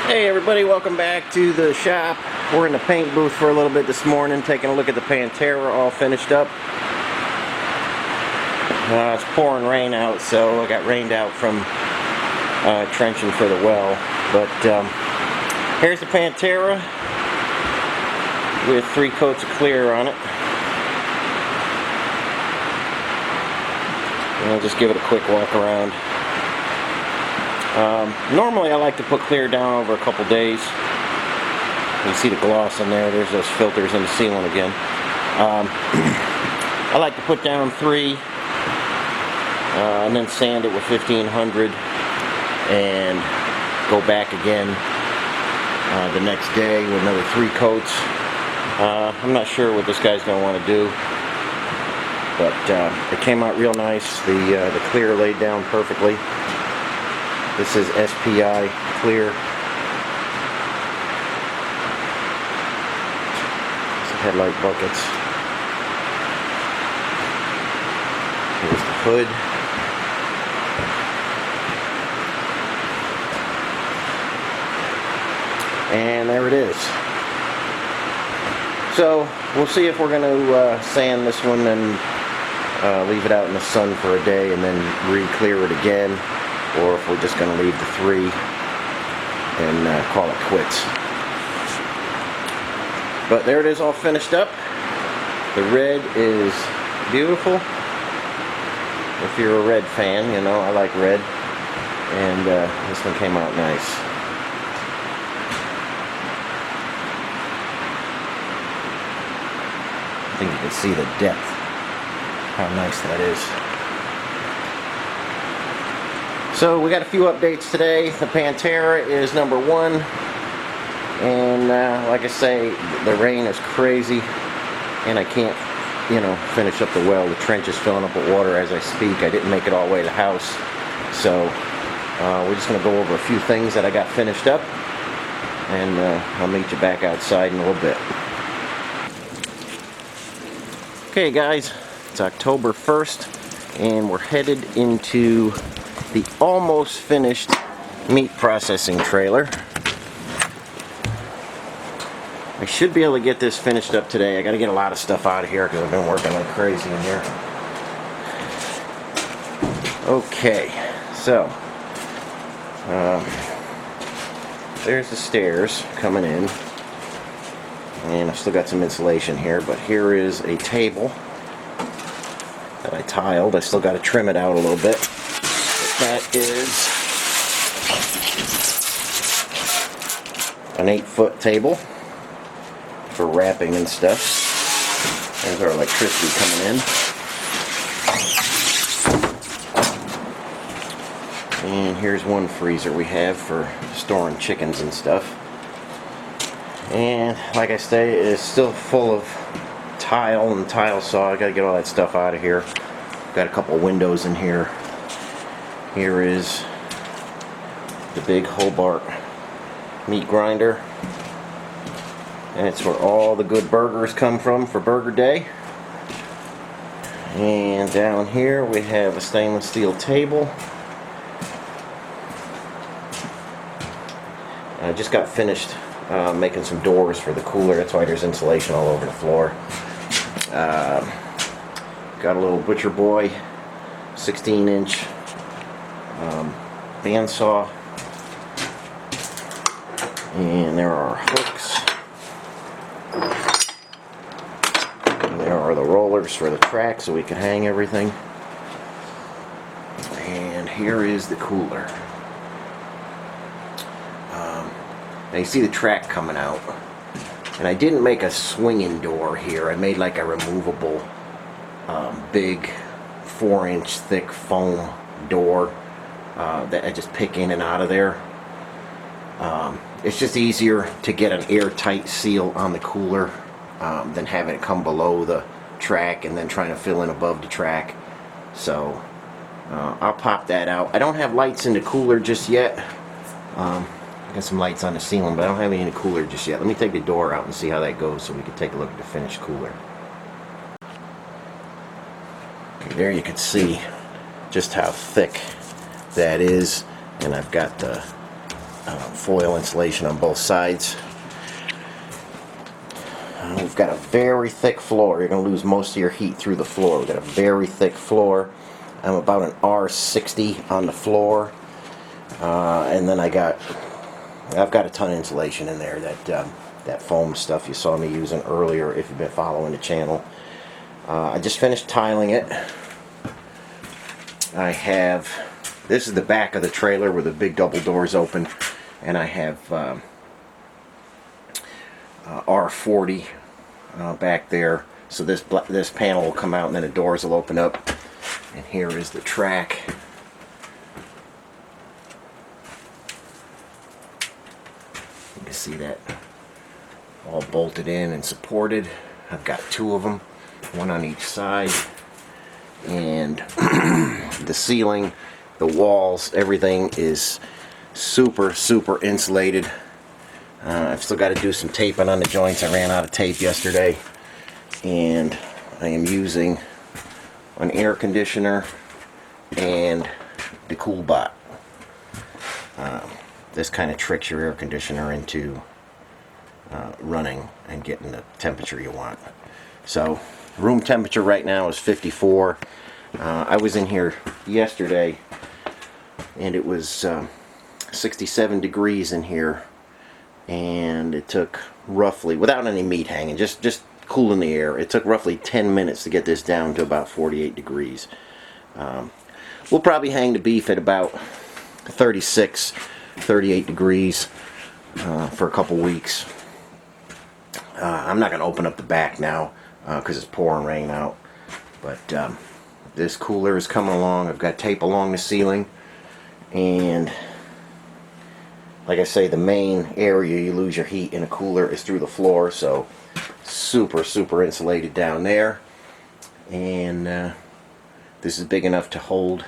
Hey everybody, welcome back to the shop. We're in the paint booth for a little bit this morning, taking a look at the Pantera all finished up. It's pouring rain out, so I got rained out from trenching for the well. But here's the Pantera with 3 coats of clear on it. And I'll just give it a quick walk around. Normally I like to put clear down over a couple days. You see the gloss in there, there's those filters in the ceiling again. I like to put down 3 and then sand it with 1500 and go back again the next day with another 3 coats. I'm not sure what this guy's going to want to do, but it came out real nice. The clear laid down perfectly. This is SPI Clear. Some headlight buckets. Here's the hood. And there it is. So we'll see if we're going to sand this one and leave it out in the sun for a day and then re-clear it again, or if we're just going to leave the 3 and call it quits. But there it is, all finished up. The red is beautiful. If you're a red fan, you know I like red, and this one came out nice. I think you can see the depth, how nice that is. So we got a few updates today. The Pantera is number 1, and like I say, the rain is crazy, and I can't, finish up the well. The trench is filling up with water as I speak. I didn't make it all the way to the house, so we're just going to go over a few things that I got finished up, and I'll meet you back outside in a little bit. Okay guys, it's October 1st, and we're headed into the almost finished meat processing trailer. I should be able to get this finished up today. I got to get a lot of stuff out of here because I've been working like crazy in here. Okay, so there's the stairs coming in, and I've still got some insulation here, but here is a table that I tiled. I still got to trim it out a little bit. That is an 8-foot table for wrapping and stuff. There's our electricity coming in. And here's one freezer we have for storing chickens and stuff. And like I say, it is still full of tile and tile saw. I gotta get all that stuff out of here. Got a couple windows in here. Here is the big Hobart meat grinder, and it's where all the good burgers come from for Burger Day. And down here we have a stainless steel table. I just got finished making some doors for the cooler. That's why there's insulation all over the floor. Got a little Butcher Boy 16-inch bandsaw, and there are hooks, and there are the rollers for the track so we can hang everything, and here is the cooler. Now you see the track coming out, and I didn't make a swinging door here. I made like a removable big 4-inch thick foam door that I just pick in and out of there. It's just easier to get an airtight seal on the cooler than having it come below the track and then trying to fill in above the track. So I'll pop that out. I don't have lights in the cooler just yet. I got some lights on the ceiling, but I don't have any in the cooler just yet. Let me take the door out and see how that goes so we can take a look at the finished cooler. Okay, there you can see just how thick that is, and I've got the foil insulation on both sides. We've got a very thick floor. You're going to lose most of your heat through the floor. We've got a very thick floor. I'm about an R60 on the floor, and then I've got a ton of insulation in there. That foam stuff you saw me using earlier, if you've been following the channel. I just finished tiling it. This is the back of the trailer where the big double doors open, and I have R40 back there. So this panel will come out, and then the doors will open up. And here is the track. You can see that all bolted in and supported. I've got two of them, one on each side. And the ceiling, the walls, everything is super insulated. I've still got to do some taping on the joints. I ran out of tape yesterday, and I am using an air conditioner and the CoolBot. This kind of tricks your air conditioner into running and getting the temperature you want. So room temperature right now is 54. I was in here yesterday and it was 67 degrees in here, and it took roughly, without any meat hanging, just cooling the air, it took roughly 10 minutes to get this down to about 48 degrees. We'll probably hang the beef at about 36, 38 degrees for a couple weeks. I'm not going to open up the back now because it's pouring rain out, but this cooler is coming along. I've got tape along the ceiling, and like I say, the main area you lose your heat in a cooler is through the floor, so super insulated down there. And this is big enough to hold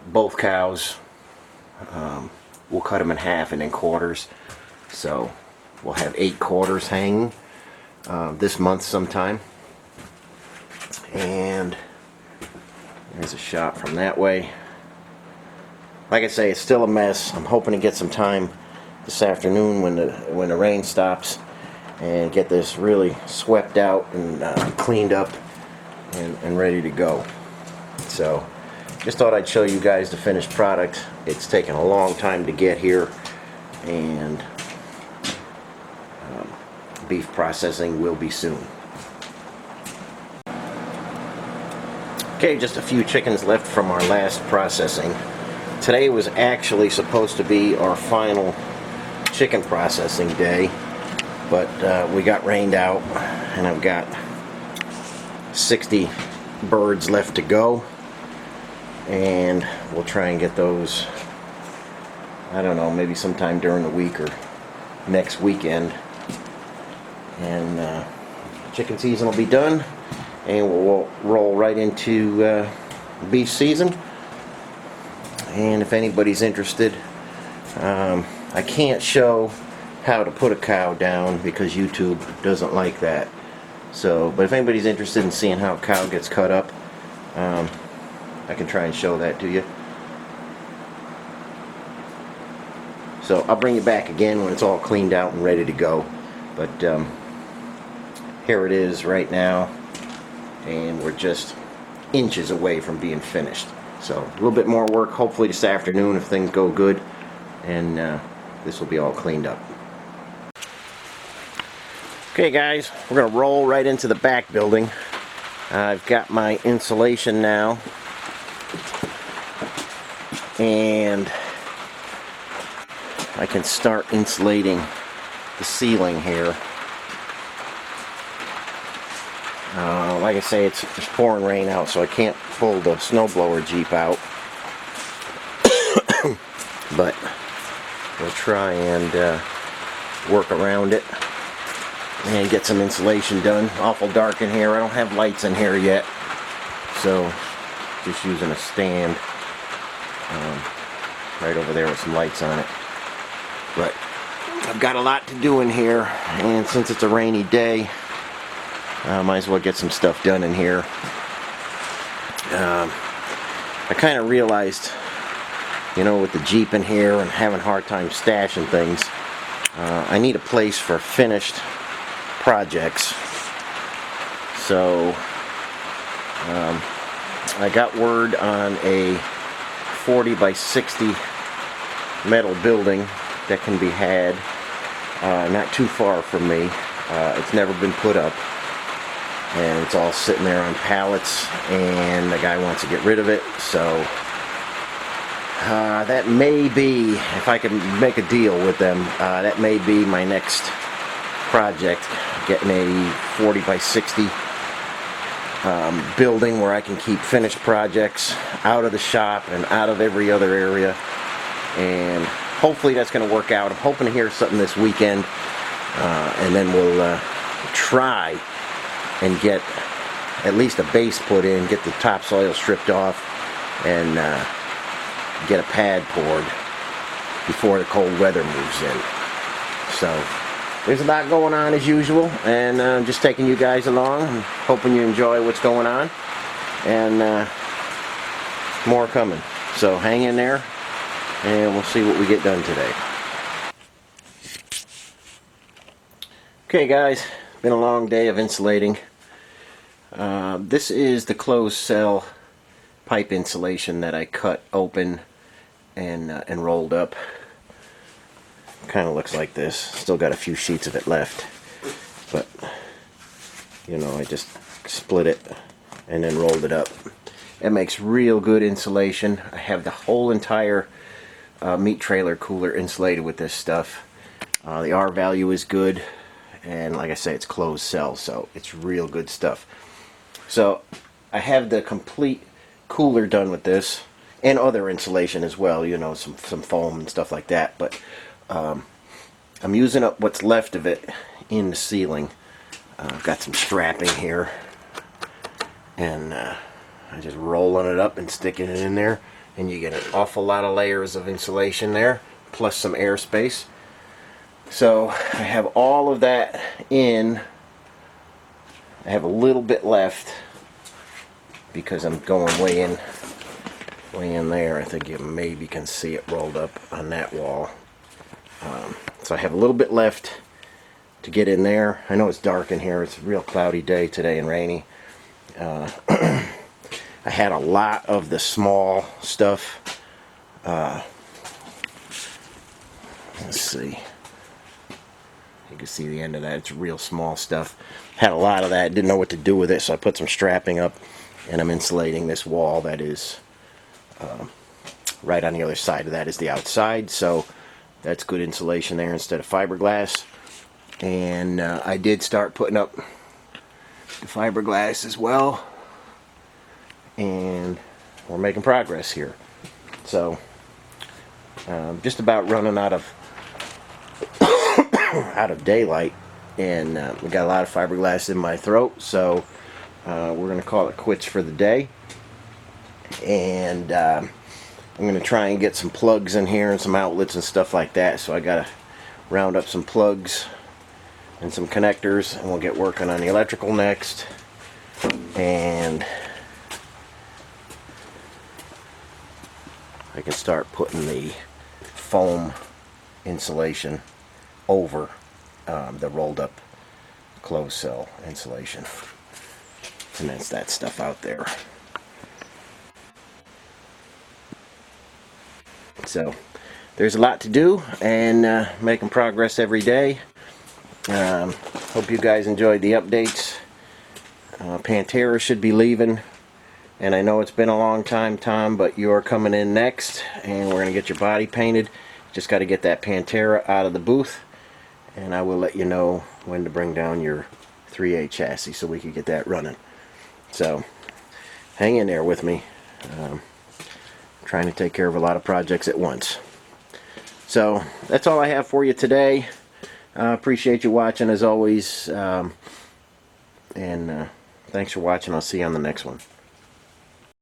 both cows. We'll cut them in half and in quarters, so we'll have 8 quarters hanging this month sometime. And there's a shot from that way. Like I say, it's still a mess. I'm hoping to get some time this afternoon when the rain stops and get this really swept out and cleaned up and ready to go. So just thought I'd show you guys the finished product. It's taken a long time to get here, and beef processing will be soon. Okay, just a few chickens left from our last processing. Today was actually supposed to be our final chicken processing day, but we got rained out, and I've got 60 birds left to go, and we'll try and get those, I don't know, maybe sometime during the week or next weekend, and chicken season will be done, and we'll roll right into beef season. And if anybody's interested, I can't show how to put a cow down because YouTube doesn't like that. So, but if anybody's interested in seeing how a cow gets cut up, I can try and show that to you. So I'll bring you back again when it's all cleaned out and ready to go. But here it is right now, and we're just inches away from being finished. So a little bit more work hopefully this afternoon if things go good, and this will be all cleaned up. Okay guys, we're going to roll right into the back building. I've got my insulation now, and I can start insulating the ceiling here. Like I say, it's pouring rain out, so I can't pull the snowblower Jeep out. But we'll try and work around it and get some insulation done. Awful dark in here. I don't have lights in here yet, so just using a stand right over there with some lights on it. But I've got a lot to do in here, and since it's a rainy day, I might as well get some stuff done in here. I kind of realized You know, with the Jeep in here and having a hard time stashing things, I need a place for finished projects. So I got word on a 40 by 60 metal building that can be had not too far from me. It's never been put up, and it's all sitting there on pallets, and the guy wants to get rid of it. So that may be, if I can make a deal with them, that may be my next project, getting a 40 by 60 building where I can keep finished projects out of the shop and out of every other area, and hopefully that's going to work out. I'm hoping to hear something this weekend, and then we'll try and get at least a base put in, get the topsoil stripped off, and get a pad poured before the cold weather moves in. So there's a lot going on as usual, and I'm just taking you guys along. I'm hoping you enjoy what's going on, and more coming. So hang in there, and we'll see what we get done today. Okay guys, been a long day of insulating. This is the closed cell pipe insulation that I cut open and rolled up. Kind of looks like this. Still got a few sheets of it left, but you know, I just split it and then rolled it up. It makes real good insulation. I have the whole entire meat trailer cooler insulated with this stuff. The R value is good, and like I say, it's closed cell, so it's real good stuff. So I have the complete cooler done with this, and other insulation as well, you know, some foam and stuff like that, but I'm using up what's left of it in the ceiling. I've got some strapping here, and I'm just rolling it up and sticking it in there, and you get an awful lot of layers of insulation there, plus some airspace. So I have all of that in. I have a little bit left because I'm going way in there. I think you maybe can see it rolled up on that wall. So I have a little bit left to get in there. I know it's dark in here. It's a real cloudy day today and rainy. I had a lot of the small stuff. Let's see. You can see the end of that. It's real small stuff. Had a lot of that. Didn't know what to do with it, so I put some strapping up, and I'm insulating this wall that is right on the other side of that is the outside. So that's good insulation there instead of fiberglass. And I did start putting up the fiberglass as well, and we're making progress here. So just about running out of daylight, and we got a lot of fiberglass in my throat, so we're gonna call it quits for the day. And I'm gonna try and get some plugs in here and some outlets and stuff like that, so I gotta round up some plugs and some connectors, and we'll get working on the electrical next. And I can start putting the foam insulation over the rolled up closed cell insulation, and that's that stuff out there. So there's a lot to do, and making progress every day. Hope you guys enjoyed the updates. Pantera should be leaving, and I know it's been a long time, Tom, but you're coming in next, and we're going to get your body painted. Just got to get that Pantera out of the booth, and I will let you know when to bring down your 3A chassis so we can get that running. So hang in there with me. Trying to take care of a lot of projects at once. So that's all I have for you today. Appreciate you watching as always, and thanks for watching. I'll see you on the next one.